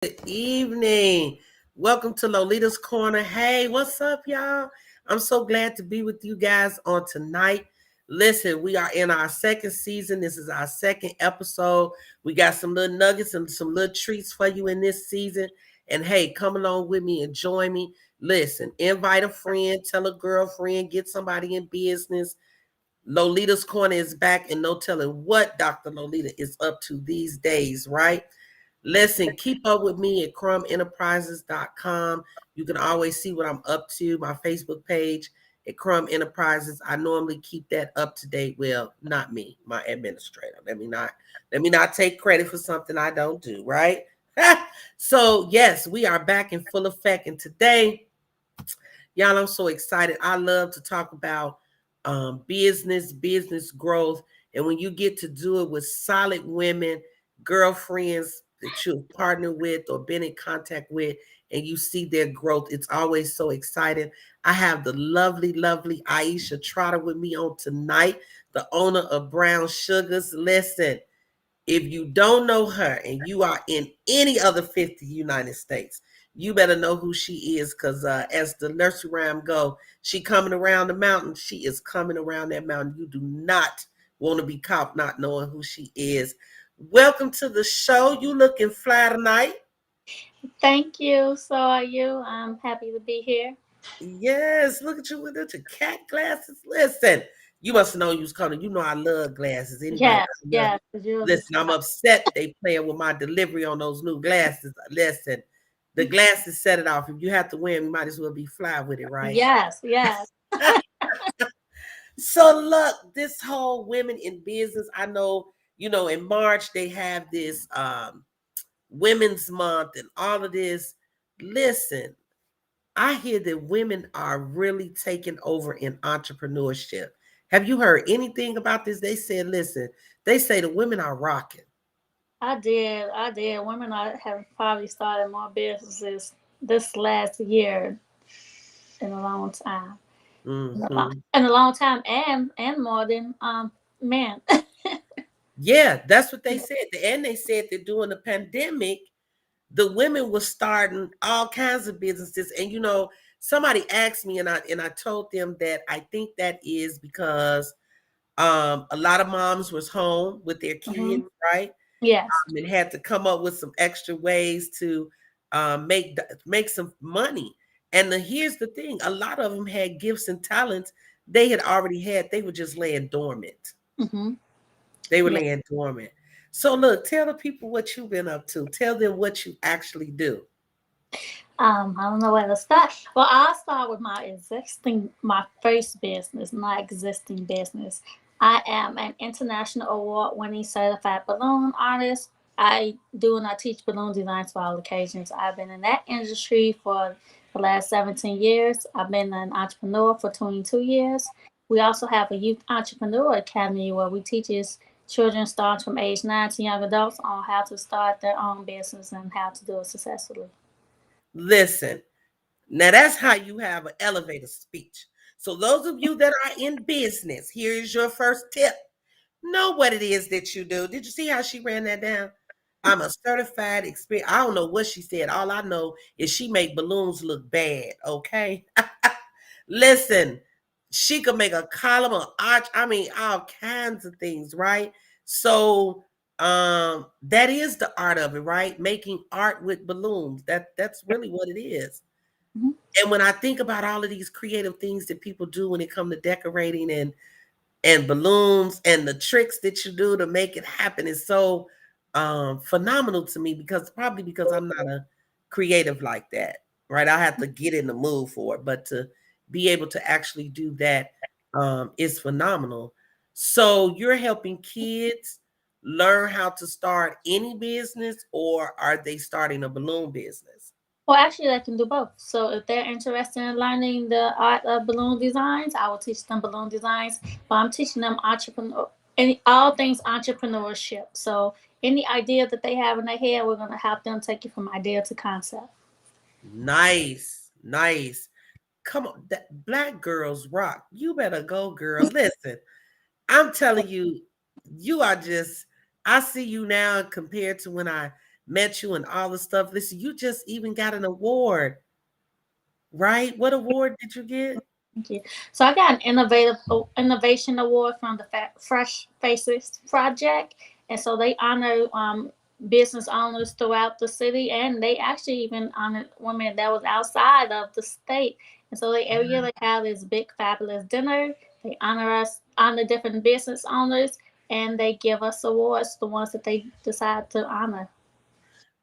Good evening. Welcome to Lolita's Corner. Hey, what's up, y'all? I'm so glad to be with you guys on tonight. Listen, we are in our second season. This is our second episode. We got some little nuggets and some little treats for you in this season. And hey, come along with me and join me. Listen, invite a friend, tell a girlfriend, get somebody in business. Lolita's Corner is back, and no telling what Dr. Lolita is up to these days, right? Listen, keep up with me at crumenterprises.com. You can always see what I'm up to. My Facebook page at Crumb Enterprises. I normally keep that up to date. Well, not me, my administrator. Let me not take credit for something I don't do, right? So yes, we are back in full effect. And today, y'all, I'm so excited. I love to talk about business growth. And when you get to do it with solid women, girlfriends that you've partnered with or been in contact with, and you see their growth, it's always so exciting. I have the lovely Aisha Trotter with me on tonight, the owner of Brown Sugars. Listen, if you don't know her and you are in any other 50 United States, you better know who she is, because as the nursery rhyme go, she coming around the mountain. She is coming around that mountain. You do not want to be caught not knowing who she is. Welcome to the show. You looking fly tonight. Thank you. So are you. I'm happy to be here. Yes, look at you with your cat glasses. Listen, you must know you was coming. You know I love glasses. Anybody Yes, coming up? yes, the jewels is Listen, I'm upset they playing with my delivery on those new glasses. Listen, the glasses set it off. If you have to wear them, you might as well be fly with it, right? yes, yes. So look, this whole women in business, I know, in March they have this women's month and all of this. Listen, I hear that women are really taking over in entrepreneurship. Have you heard anything about this? They said, listen, they say the women are rocking. I did. Women have probably started more businesses this last year in a long time. Hmm. In a long time and more than men. Yeah, that's what they said. And they said that during the pandemic, the women were starting all kinds of businesses. And somebody asked me, and I told them that I think that is because a lot of moms was home with their Hmm. kids, right? Yes. And had to come up with some extra ways to make some money. And here's the thing: a lot of them had gifts and talents they had already had. They were just laying dormant. Hmm. They were Yeah. laying dormant. So look, tell the people what you've been up to. Tell them what you actually do. I don't know where to start. Well, I'll start with my first business, my existing business. I am an international award winning certified balloon artist. I do and I teach balloon designs for all occasions. I've been in that industry for the last 17 years. I've been an entrepreneur for 22 years. We also have a youth entrepreneur academy where we teach children starting from age 9 to young adults on how to start their own business and how to do it successfully. Listen, now that's how you have an elevator speech. So those of you that are in business, here is your first tip. Know what it is that you do. Did you see how she ran that down? I'm a certified experience. I don't know what she said. All I know is she make balloons look bad. Okay. Listen, she could make a column, an arch. I mean, all kinds of things, right? So that is the art of it, right? Making art with balloons. That's really what it is. Mhm. And when I think about all of these creative things that people do when it comes to decorating and balloons and the tricks that you do to make it happen is so phenomenal to me, because probably because I'm not a creative like that, right? I have to get in the mood for it, but to be able to actually do that is phenomenal. So you're helping kids learn how to start any business, or are they starting a balloon business? Well, actually, they can do both. So, if they're interested in learning the art of balloon designs, I will teach them balloon designs. But I'm teaching them all things entrepreneurship. So, any idea that they have in their head, we're going to help them take it from idea to concept. Nice, nice. Come on, that black girls rock. You better go, girl. Listen, I'm telling you, you are just, I see you now compared to when I met you and all the stuff. Listen, you just even got an award, right? What award did you get? Thank you. So I got an innovation award from the Fresh Faces Project, and so they honor business owners throughout the city, and they actually even honored women that was outside of the state. And so they every year they have this big fabulous dinner. They honor different business owners, and they give us awards, the ones that they decide to honor.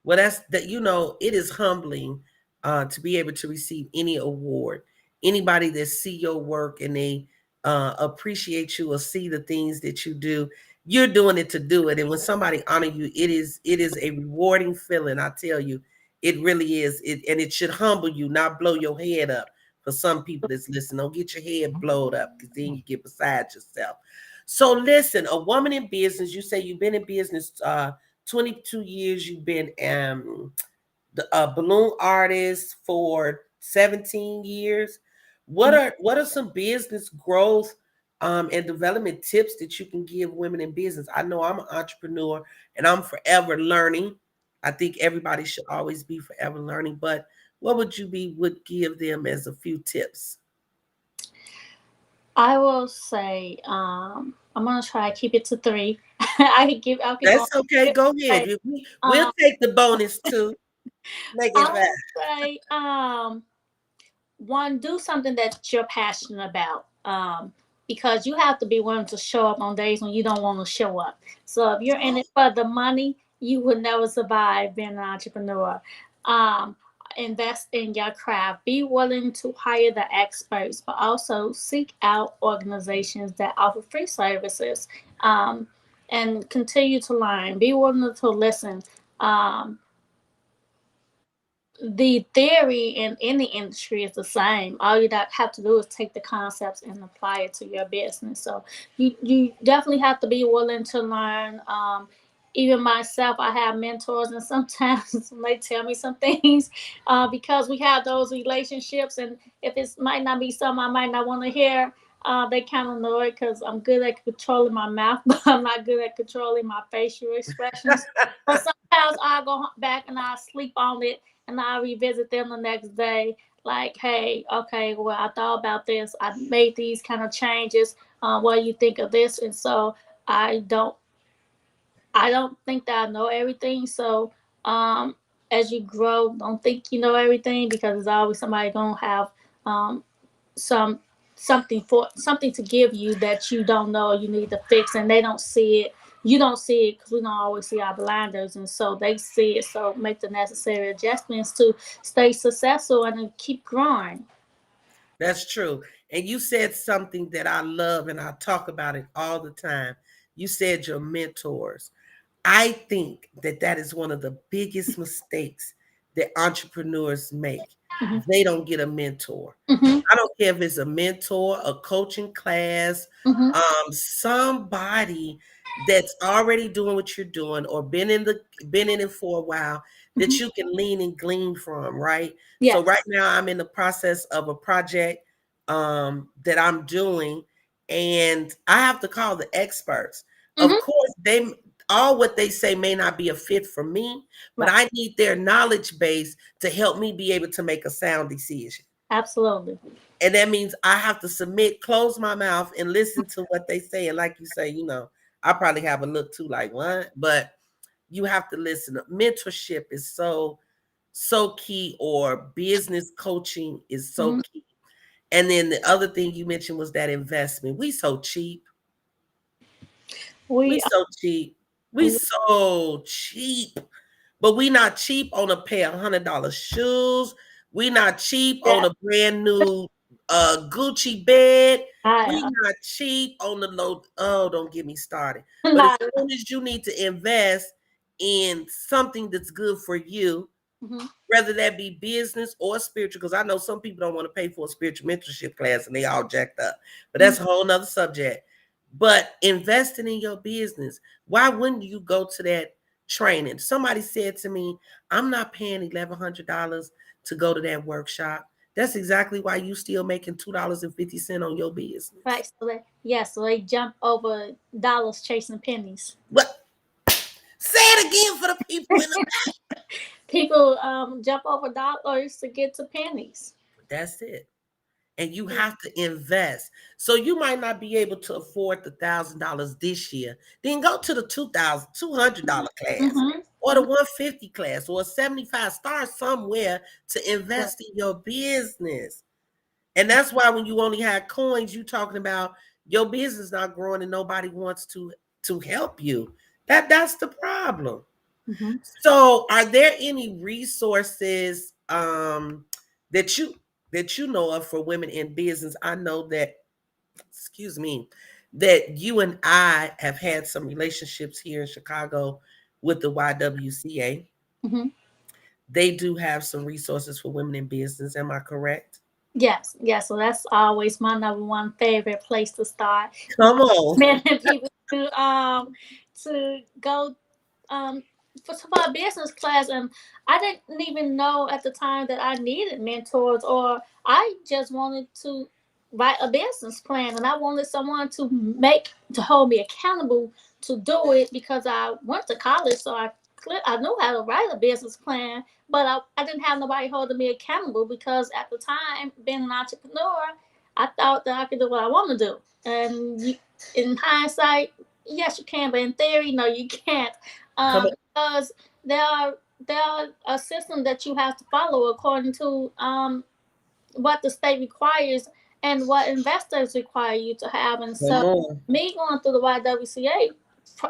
Well, that's that. It is humbling to be able to receive any award. Anybody that see your work and they appreciate you or see the things that you do, you're doing it to do it. And when somebody honor you, it is a rewarding feeling. I tell you, it really is. And it should humble you, not blow your head up. For some people that's listening, don't get your head blowed up because then you get beside yourself. So listen, a woman in business. You say you've been in business 22 years. You've been a balloon artist for 17 years. What are some business growth and development tips that you can give women in business? I know I'm an entrepreneur and I'm forever learning. I think everybody should always be forever learning, but what would give them as a few tips? I will say, I'm gonna try to keep it to three. I'll keep That's going. okay. Go ahead. Okay. We'll Um, take the bonus too. Make it I fast. would say, one, do something that you're passionate about. Because you have to be willing to show up on days when you don't want to show up. So if you're in it for the money, you would never survive being an entrepreneur. Um, Invest in your craft. Be willing to hire the experts, but also seek out organizations that offer free services. Um, and continue to learn. Be willing to listen. Um, the theory in any industry is the same. All you have to do is take the concepts and apply it to your business. So you definitely have to be willing to learn. Even myself, I have mentors, and sometimes they tell me some things because we have those relationships. And if it might not be something I might not want to hear, they kind of know it because I'm good at controlling my mouth, but I'm not good at controlling my facial expressions. But sometimes I go back and I sleep on it and I revisit them the next day. Like, hey, okay, well, I thought about this. I made these kind of changes. What do you think of this? And so I don't, I don't think that I know everything. So um, as you grow, don't think you know everything because there's always somebody gonna have um, some something to give you that you don't know you need to fix, and they don't see it. You don't see it because we don't always see our blinders, and so they see it. So make the necessary adjustments to stay successful and keep growing. That's true. And you said something that I love and I talk about it all the time. You said your mentors. I think that that is one of the biggest mistakes that entrepreneurs make. Mm-hmm. They don't get a mentor. Mm-hmm. I don't care if it's a mentor, a coaching class, Mm-hmm. somebody that's already doing what you're doing or been in it for a while that Mm-hmm. you can lean and glean from, right? So Yes. right now I'm in the process of a project that I'm doing, and I have to call the experts. Of Mm-hmm. course, they all what they say may not be a fit for me, but Right. I need their knowledge base to help me be able to make a sound decision. Absolutely. And that means I have to submit, close my mouth, and listen to what they say. And like you say, I probably have a look too like what, but you have to listen. Mentorship is so key, or business coaching is so Mm-hmm. key. And then the other thing you mentioned was that investment. We so cheap. We We so cheap. We are. so cheap. But we not cheap on a pair of $100 shoes. We not cheap on Yeah. a brand new Gucci bed. We I not cheap on the low. Oh, don't get me started. But as not. soon as you need to invest in something that's good for you, Mm-hmm. whether that be business or spiritual, because I know some people don't want to pay for a spiritual mentorship class and they all jacked up. But that's a whole nother subject. But investing in your business, why wouldn't you go to that training? Somebody said to me, I'm not paying $1,100 to go to that workshop. That's exactly why you still making $2.50 on your business. Right. So they jump over dollars chasing pennies. But Say it again for the people in the. People jump over dollars to get to pennies. That's it. And you have to invest. So you might not be able to afford the $1,000 this year. Then go to the $200 class Mm-hmm. or the 150 class or a 75. Start somewhere to Right. invest in your business. And that's why when you only had coins, you talking about your business not growing and nobody wants to help you. That's the problem. Mm-hmm. So, are there any resources that you know of for women in business? I know that, excuse me, that you and I have had some relationships here in Chicago with the YWCA. Mm-hmm. They do have some resources for women in business. Am I correct? Yes, yes. So that's always my number one favorite place to start. Come on. Recommending people to go um for a business class, and I didn't even know at the time that I needed mentors, or I just wanted to write a business plan, and I wanted someone to hold me accountable to do it, because I went to college, so I knew how to write a business plan, but I didn't have nobody holding me accountable, because at the time, being an entrepreneur, I thought that I could do what I want to do. And in hindsight, yes, you can, but in theory, no, you can't. Come on. Because there are there are a system that you have to follow according to what the state requires and what investors require you to have. And Come so, on. me going through the YWCA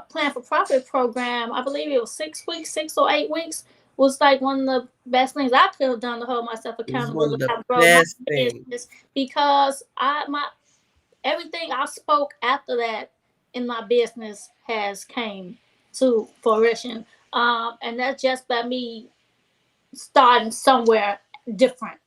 Plan for Profit program, I believe it was 6 weeks, 6 or 8 weeks, was like one of the best things I could have done to hold myself It was accountable one to of the have grown my best things. business, because I my everything I spoke after that in my business has came to fruition. And that's just by me starting different,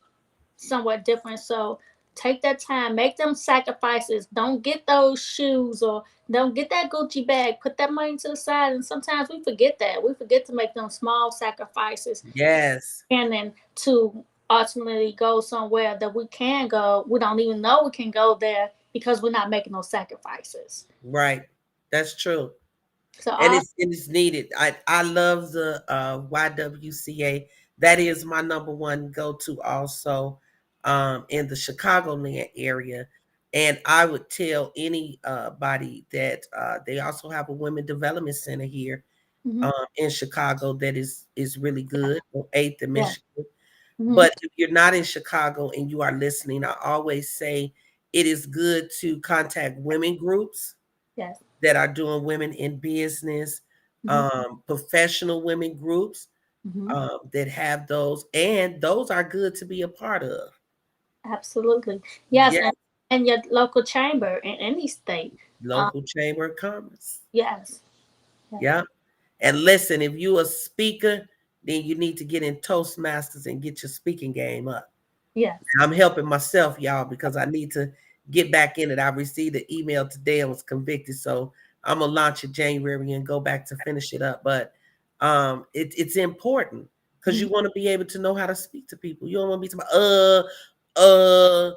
somewhere different. So take that time, make them sacrifices. Don't get those shoes, or don't get that Gucci bag. Put that money to the side. And sometimes we forget that. We forget to make them small sacrifices, Yes. and then to ultimately go somewhere that we can go. We don't even know we can go there because we're not making those sacrifices. Right. That's true. So And all it's needed. I love the YWCA. That is my number one go to also in the Chicagoland area. And I would tell anybody that they also have a women development center here mm-hmm, in Chicago that is really good on 8th and yeah, Michigan. mm-hmm, But if you're not in Chicago and you are listening, I always say it is good to contact women groups yes, that are doing women in business, mm-hmm, professional women groups mm-hmm, that have those, and those are good to be a part of. absolutely, yes, Yes, and your local chamber in any state. Um, local chamber of commerce. yes, yes, Yeah. And listen, if you a speaker, then you need to get in Toastmasters and get your speaking game up. yes. I'm helping myself, y'all, because I need to get back in it. I received an email today and was convicted, so I'm gonna launch it January and go back to finish it up. But it's important because Mm-hmm, you want to be able to know how to speak to people. You don't want to be talking about uh.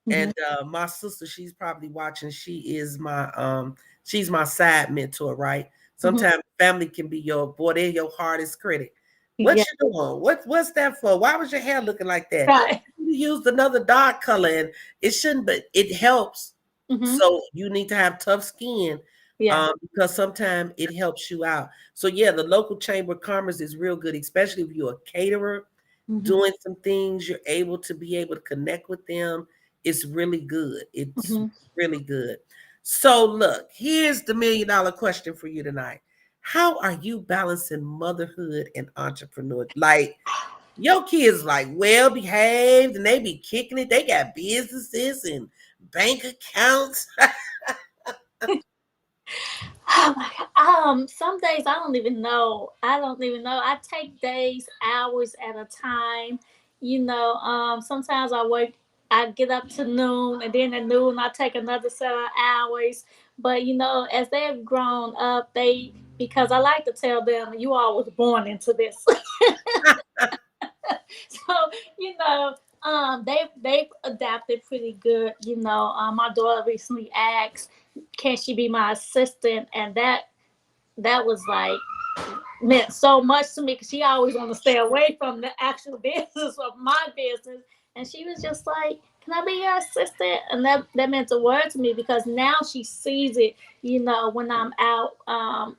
mm-hmm, And my sister, she's probably watching. She's my side mentor, right? mm-hmm, Sometimes family can be your boy, they're your hardest critic. What yeah, you doing? What's that for? Why was your hair looking like that? right, You used another dark color and it shouldn't, but it helps. mm-hmm, So you need to have tough skin yeah, because sometimes it helps you out. So yeah, the local chamber of commerce is real good, especially if you're a caterer mm-hmm, doing some things, you're able to be able to connect with them. It's really good. It's mm-hmm. really good. So, look, here's the $1 million question for you tonight. How are you balancing motherhood and entrepreneur? Like, your kids like well behaved and they be kicking it. They got businesses and bank accounts. Oh my God. Some days I don't even know. I don't even know. I take days, hours at a time. Sometimes I get up to noon, and then at noon I take another set of hours. But as they've grown up, because I like to tell them, you all was born into this. So you know, they've adapted pretty good. My daughter recently asked, "Can she be my assistant?" And that was like meant so much to me because she always wanted to stay away from the actual business of my business. And she was just like, "Can I be your assistant?" And that meant the world to me because now she sees it. When I'm out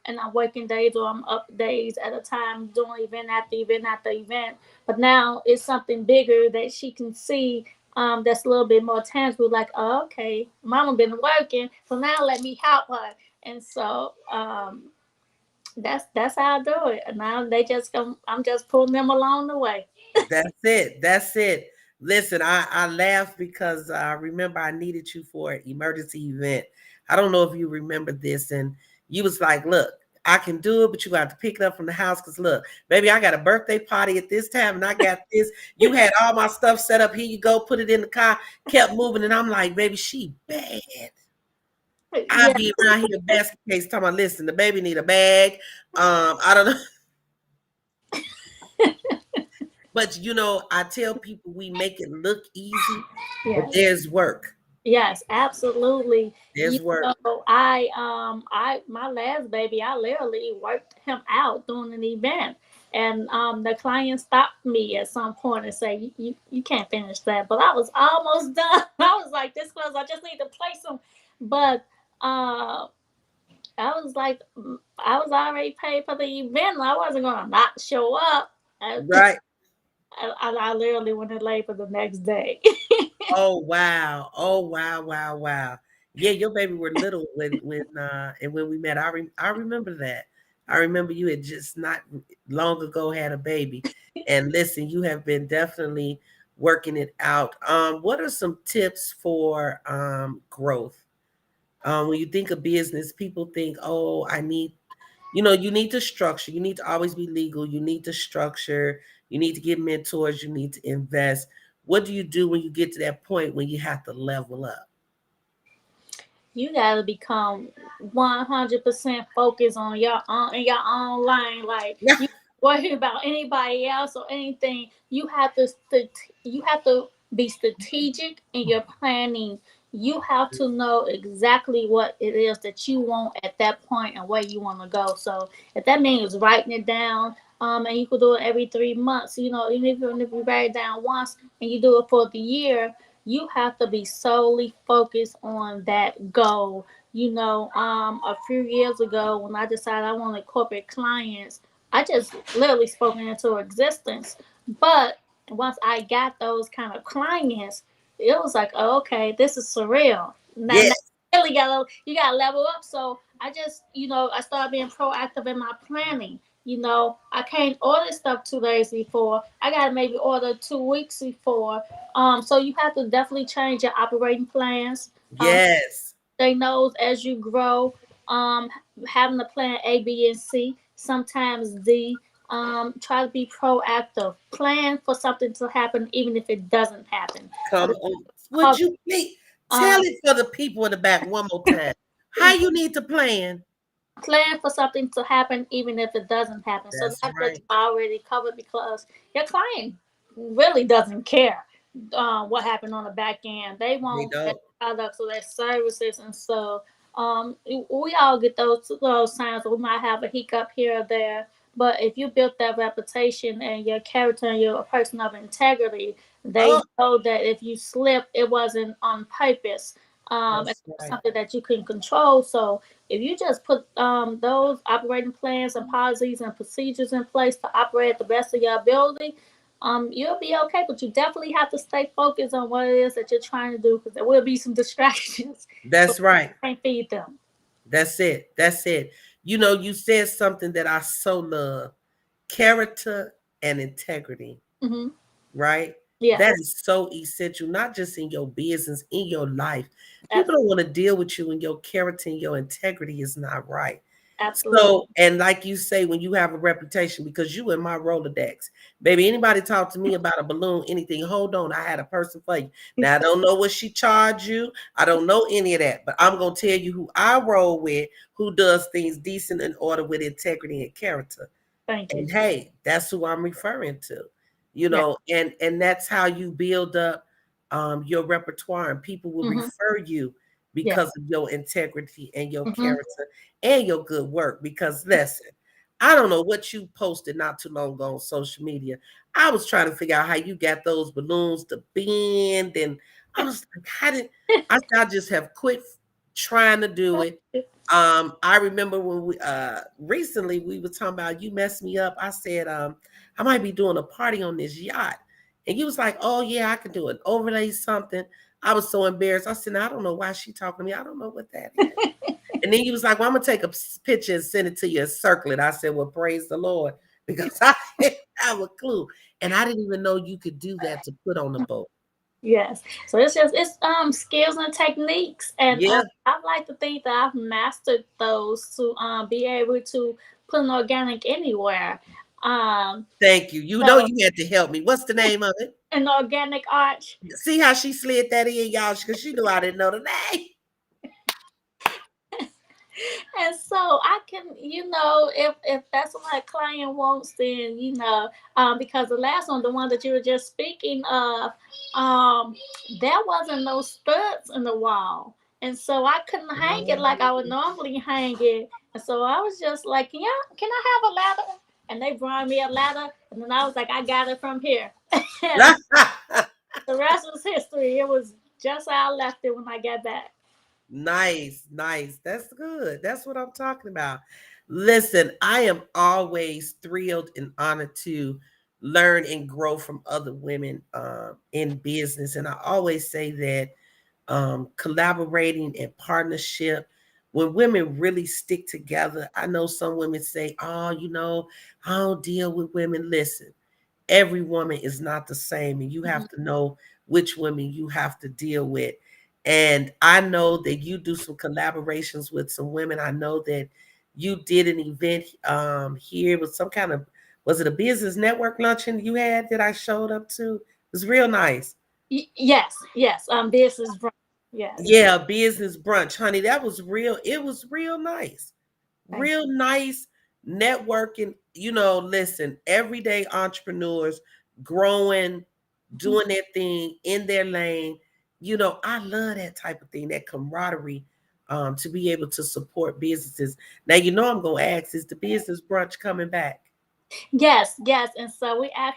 and I'm working days or I'm up days at a time doing event after event after event. But now it's something bigger that she can see. That's a little bit more tangible. Like, oh, okay, Mama been working, so now let me help her. And so that's how I do it. And now they just come. I'm just pulling them along the way. That's it. That's it. Listen, I laugh because I remember I needed you for an emergency event. I don't know if you remember this, and you was like, "Look, I can do it, but you got to pick it up from the house. Cause look, baby, I got a birthday party at this time, and I got this. You had all my stuff set up. Here you go. Put it in the car. Kept moving, and I'm like, baby, she bad. I Yeah, be around here basket case talking about, listen, the baby need a bag. I don't know. But I tell people we make it look easy, but yes, there's work. yes, absolutely. There's work. I my last baby, I literally worked him out during an event. And the client stopped me at some point and said, you can't finish that. But I was almost done. I was like, this close, I just need to place him. But uh, I was like, I was already paid for the event. I wasn't going to not show up. I, Right. I literally went in labor the next day. Oh wow. Oh wow, wow, wow. Yeah, your baby were little when we met. I remember that. I remember you had just not long ago had a baby. And listen, you have been definitely working it out. What are some tips for growth? When you think of business, people think, oh, you need to structure. You need to always be legal. You need to structure. You need to get mentors. You need to invest. What do you do when you get to that point when you have to level up? You gotta become 100% focused on your own lane. Like you worry about anybody else or anything. You have to be strategic in your planning. You have to know exactly what it is that you want at that point and where you want to go. So if that means writing it down, and you could do it every 3 months, even if you write it down once and you do it for the year, you have to be solely focused on that goal. A few years ago when I decided I wanted corporate clients, I just literally spoke it into existence. But once I got those kind of clients, it was like, oh, okay, this is surreal. Now Yes. you gotta level up. So I just, I started being proactive in my planning. I can't order stuff 2 days before. I gotta maybe order 2 weeks before. So you have to definitely change your operating plans. Yes. They knows as you grow, um, having a plan A, B, and C, sometimes D. Try to be proactive. Plan for something to happen, even if it doesn't happen. Come on. Would Cover, you please tell um, it for the people in the back one more time? How you need to plan? plan for something to happen, even if it doesn't happen. So That's that's what right. you already covered because your client really doesn't care what happened on the back end. They They want their don't. products or their services, and so we all get those signs that we might have a hiccup here or there. But if you built that reputation and your character and you're a person of integrity, they Oh, know that if you slip, it wasn't on purpose. And that's it was right. something that you can control. So if you just put those operating plans and policies and procedures in place to operate at the best of your ability, you'll be okay. But you definitely have to stay focused on what it is that you're trying to do because there will be some distractions, but That's right. you can't feed them. That's it. That's it. You said something that I so love: character and integrity. Hmm. Right? That Yes, is so essential, not just in your business, in your life. People don't absolutely, want to deal with you when your character and your integrity is not right. absolutely. So, and like you say, when you have a reputation, because you in my Rolodex, baby, anybody talk to me about a balloon, anything, hold on, I had a person for you. Now, I don't know what she charged you. I don't know any of that, but I'm going to tell you who I roll with, who does things decent in order with integrity and character. Thank you. And hey, that's who I'm referring to. Yeah. And that's how you build up your repertoire, and people will Hmm. refer you Yeah. because of your integrity and your Hmm. character and your good work. Because listen, I don't know what you posted not too long ago on social media. I was trying to figure out how you got those balloons to bend, and I was like, how did I just have quit trying to do it. I remember when we recently we were talking about you messed me up. I said, I might be doing a party on this yacht. And you was like, oh yeah, I can do it. Overlay something. I was so embarrassed. I said, I don't know why she talking to me. I don't know what that is. And then he was like, well, I'm gonna take a picture and send it to you and circle it. I said, well, praise the Lord. Because I didn't have a clue. And I didn't even know you could do that to put on the boat. Yes. So it's skills and techniques, and Yeah. I like to think that I've mastered those to be able to put an organic anywhere. Um, Thank you. You know so you had to help me. What's the name of it? an organic arch. See how she slid that in, y'all, because she knew I didn't know the name. And so I can, if that's what my client wants, then because the last one, the one that you were just speaking of, there wasn't no studs in the wall, and so I couldn't hang it like I would normally hang it. And so I was just like, can I have a ladder? And they brought me a ladder, and then I was like, I got it from here. And the rest was history. It was just how I left it when I got back. Nice, nice. That's good. That's what I'm talking about. Listen, I am always thrilled and honored to learn and grow from other women in business. And I always say that collaborating and partnership, when women really stick together, I know some women say, oh, I don't deal with women. Listen, every woman is not the same, and you have Mhm. to know which women you have to deal with. And I know that you do some collaborations with some women. I know that you did an event here with some kind of, was it a business network luncheon you had that I showed up to? It was real nice. Yes, yes. This is Brunch. Yes. Yeah, business brunch, honey. That was real. It was real nice. Thank Real nice networking. Listen, everyday entrepreneurs growing, you. doing their thing in their lane. I love that type of thing, that camaraderie, to be able to support businesses. Now, I'm going to ask, is the business brunch coming back? Yes, yes. And so we have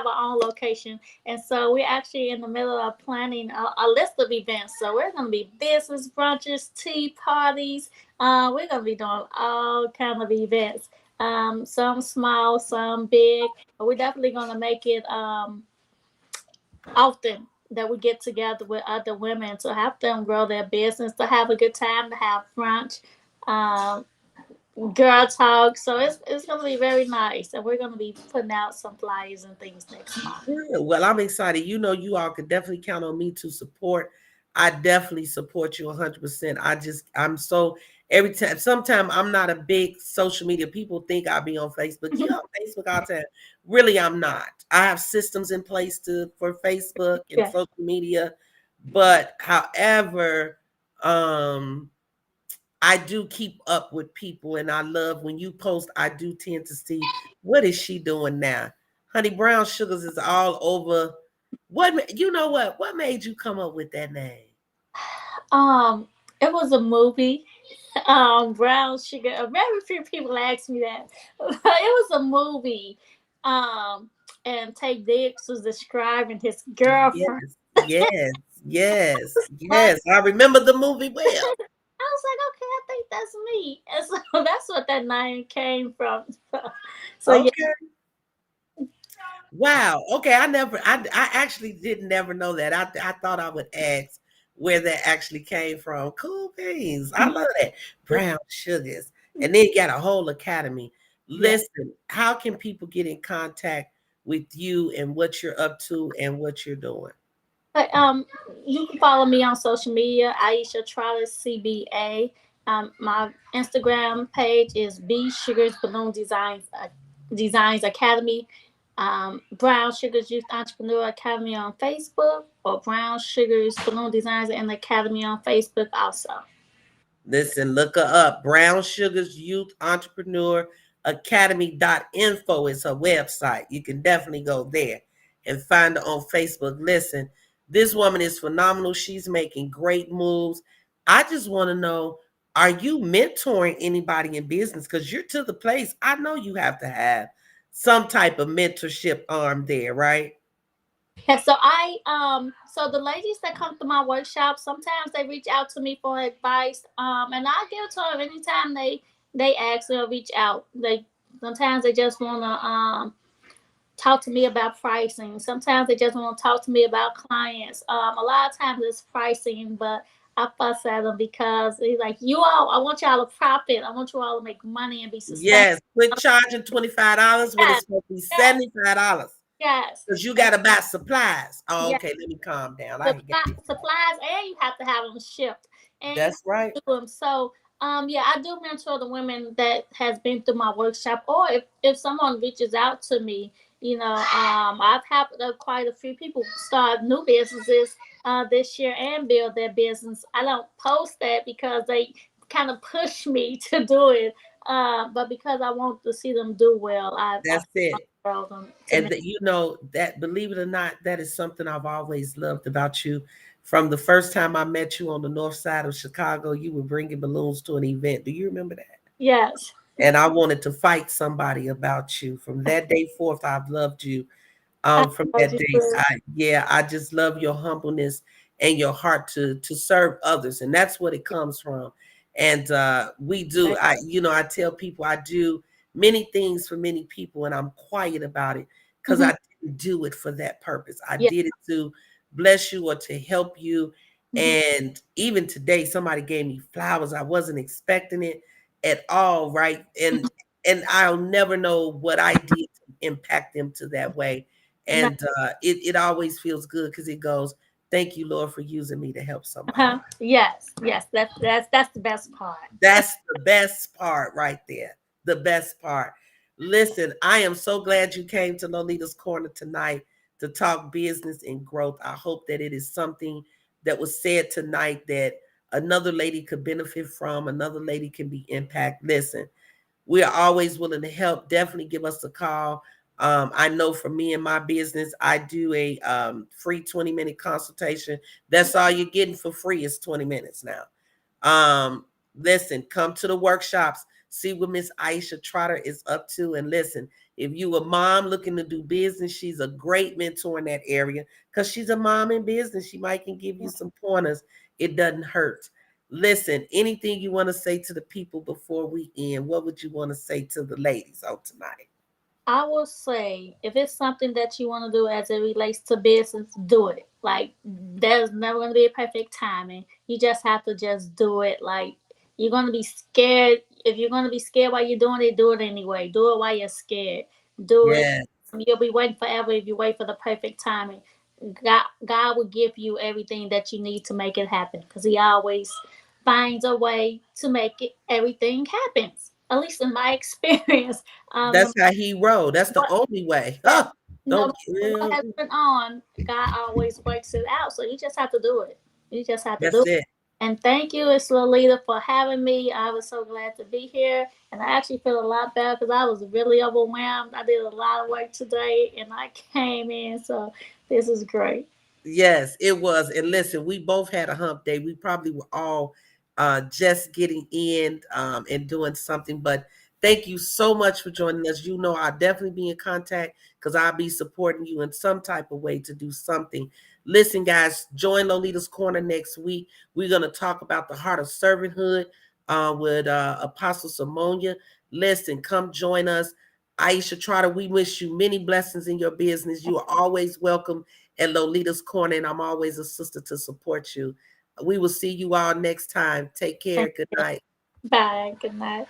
our own location, and so we're actually in the middle of planning a list of events. So we're gonna be business brunches, tea parties. We're gonna be doing all kind of events. Some small, some big. But we're definitely gonna make it often that we get together with other women to help them grow their business, to have a good time, to have brunch. Um, Girl talk. So it's gonna be very nice, and we're gonna be putting out some flyers and things next month. Yeah, well, I'm excited. You all could definitely count on me to support. I definitely support you 100%. I'm so, every time, sometimes I'm not a big social media. People think I'll be on Facebook. You on Facebook all the time. Really, I'm not. I have systems in place for Facebook and Yeah. social media. But however, um, I do keep up with people, and I love when you post. I do tend to see, what is she doing now. Honey Brown Sugars is all over. What made you come up with that name? Um, it was a movie. Brown sugar. Very few people ask me that. It was a movie. Um, and Tay Diggs was describing his girlfriend. Yes, yes, yes, Like, yes. I remember the movie well. I was like, okay, I think that's me, and so that's what that name came from. So yeah. Okay. Wow. Okay. I actually didn't never know that. I thought I would ask where that actually came from. Cool beans. I love that. Brown Sugars. And then you got a whole academy. Yeah. Listen, how can people get in contact with you and what you're up to and what you're doing? But you can follow me on social media, Aisha Trellis CBA. My Instagram page is B Sugars Balloon Designs Academy. Brown Sugars Youth Entrepreneur Academy on Facebook, or Brown Sugars Balloon Designs and Academy on Facebook also. Listen, look her up. Brown Sugars Youth Entrepreneur Academy.info is her website. You can definitely go there and find her on Facebook. Listen, this woman is phenomenal. She's making great moves. I just want to know, Are you mentoring anybody in business? Because you're to the place, I know you have to have some type of mentorship arm there, right? Yeah, so so the ladies that come to my workshop, sometimes they reach out to me for advice, and I give it to them anytime they ask or reach out. They sometimes they just wanna talk to me about pricing. Sometimes they just want to talk to me about clients. A lot of times it's pricing, but I fuss at them because he's like, you all, I want y'all to profit. I want you all to make money and be sustainable. Yes. Quit charging $25 when it's Yes, supposed to be yes, $75. yes. Because you And got to buy supplies. Oh, yes, okay. Let me calm down. I got it. supplies, and you have to have them shipped, and you That's right. have to do them. So, yeah, I do mentor the women that has been through my workshop, or if someone reaches out to me, I've had quite a few people start new businesses this year and build their business. I don't post that because they kind of push me to do it, but because I want to see them do well, I That's it. tell them to And make. that, that, believe it or not, that is something I've always loved about you. From the first time I met you on the north side of Chicago, you were bringing balloons to an event. Do you remember that? Yes. And I wanted to fight somebody about you. From that day forth, I've loved you. I From told that you day, to. I just love your humbleness and your heart to serve others, and that's what it comes from. And we do. I tell people I do many things for many people, and I'm quiet about it because Hmm. I didn't do it for that purpose. I Yeah. did it to bless you or to help you. Hmm. And even today, somebody gave me flowers. I wasn't expecting it at all, right? And I'll never know what I did to impact them to that way. No. And it always feels good because it goes, thank you, Lord, for using me to help somebody. Uh-huh. Yes. Yes. That's the best part. That's the best part right there. The best part. Listen, I am so glad you came to Lolita's Corner tonight to talk business and growth. I hope that it is something that was said tonight that another lady could benefit from, another lady can be impacted. Listen, we are always willing to help. Definitely give us a call. I know for me and my business, I do a free 20-minute consultation. That's all you're getting for free is 20 minutes now. Listen, come to the workshops, see what Miss Aisha Trotter is up to. And listen, if you a mom looking to do business, she's a great mentor in that area because she's a mom in business. She might can give you some pointers. It doesn't hurt. Listen, anything you want to say to the people before we end, what would you want to say to the ladies on tonight? I will say, if it's something that you want to do as it relates to business, do it. Like, there's never going to be a perfect timing. You just have to just do it. Like, you're going to be scared. If you're going to be scared while you're doing it, do it anyway. Do it while you're scared. Do it. Yes, You'll be waiting forever if you wait for the perfect timing. God will give you everything that you need to make it happen because He always finds a way to make it everything happens. At least in my experience, no that's how he rolled. That's the what only way. yeah, Huh, no don't. matter what has been on, God always works it out. So you just have to do it. You just have to do That's it. it. And thank you, it's Lolita, for having me. I was so glad to be here. And I actually feel a lot better because I was really overwhelmed. I did a lot of work today and I came in. So this is great. Yes, it was. And listen, we both had a hump day. We probably were all just getting in and doing something. But thank you so much for joining us. You know, I'll definitely be in contact because I'll be supporting you in some type of way to do something. Listen, guys, join Lolita's Corner next week. We're going to talk about the heart of servanthood with Apostle Simonia. Listen, come join us. Aisha Trotter, we wish you many blessings in your business. You are always welcome at Lolita's Corner, and I'm always a sister to support you. We will see you all next time. Take care. Thank Good you. night. Bye. Good night.